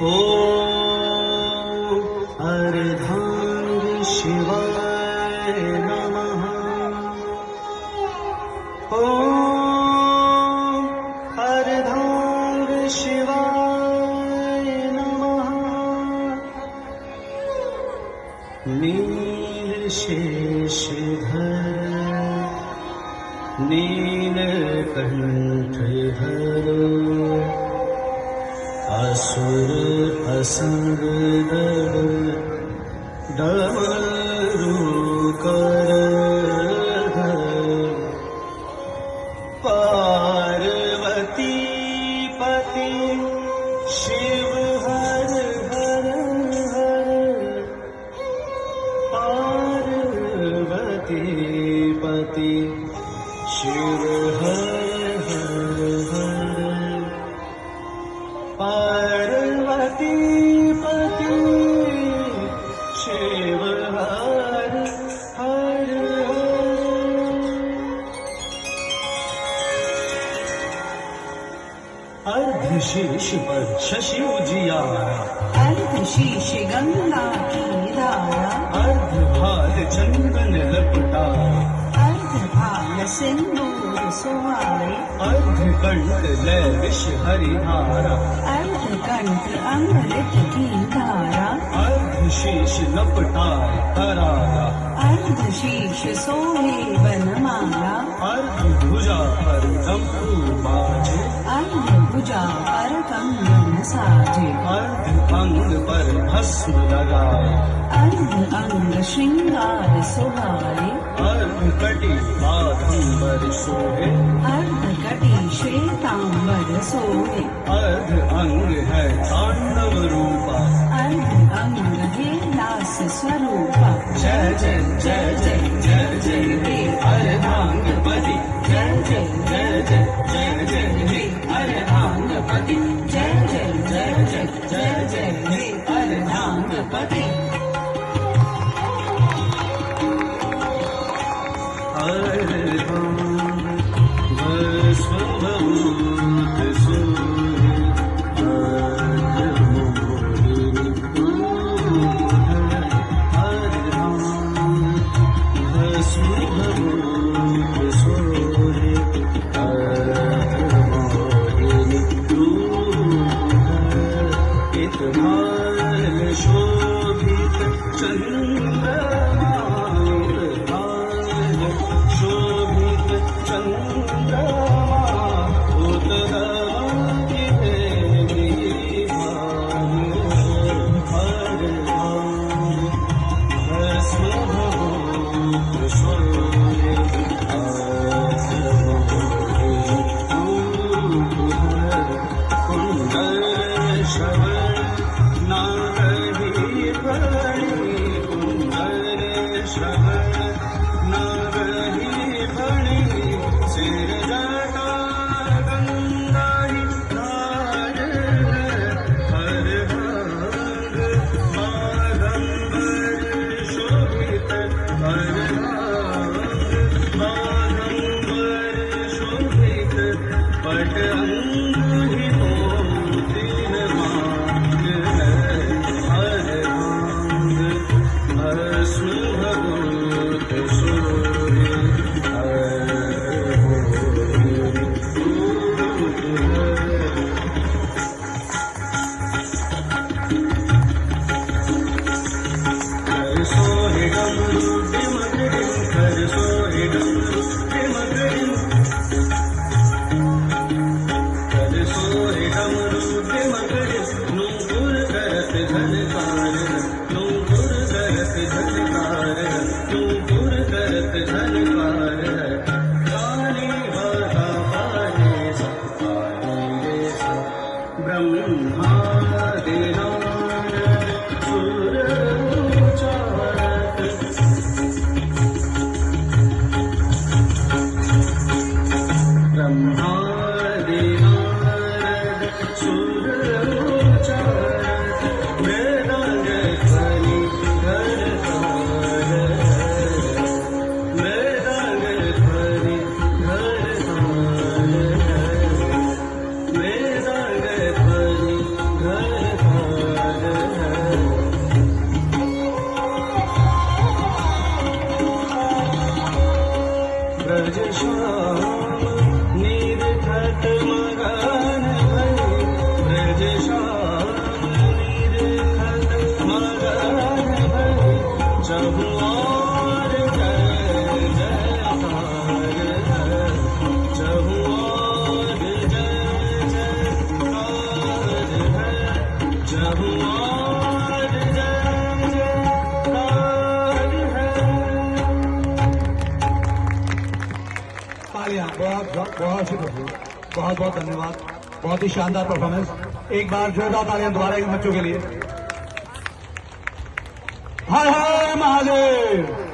ॐ अर्धांग शिवाय नमः। ॐ अर्धांग शिवाय नमः। नीलशेषधर नीलकंठधर असुर असंग डमरुकर पार्वती पति शिव हर हर हर। पार्वती पति शिव हर हर हर। पार्वती पति शिव हर हर हर। अर्धशीष पर शशि उजियारा, अर्धशीष गंगा की धारा, अर्धभाग चंदन लपटा, अर्धभाग सिंदूर सुहाए, अर्धकंठ लय विष हरिधारा, अर्धकंठ अमृत की धारा, अर्धशीष लपटाए करारा, अर्धशीष सोहे बनमाला, अर्धभुजा पर डमरू बाजे, अर्धभुजा पर कंगन साजे, अर्ध अंग पर भस्म लगाए, अर्ध अंग श्रृंगार सुहाए, अर्ध कटी बाघंबर सोहे, अर्ध कटी श्वेतांबर सोहे, अर्ध अंग है तांडव रूपा, अर्ध अंग है लास स्वरूपा। जय जय जय जय जय जय हे अर्धांगपति, जय जय जय जय जय जय हे अर्धांगपति, जय जय जय जय जय जय हे अर्धांगपति। शोभित चंद्रमा, शोभित चंद्रमा, उतराई देवी भान हर भस्म भूत सोए कुंडल श्रवण नारही भणी, कुंडल श्रवण नारही भणी, सिर जटा गंगाई धार, हर भाग बाघंबर शोभित, हर भाग बाघंबर शोभित, पट अंग ही मोतिन मान, जब और जय जयकार है, जब और जय जयकार है, जब और जय जयकार है। तालियां, बहुत शुक्रिया, बहुत बहुत धन्यवाद, बहुत ही शानदार परफॉर्मेंस। एक बार जोरदार तालियां दोबारा इन बच्चों के लिए। हर हर महादेव।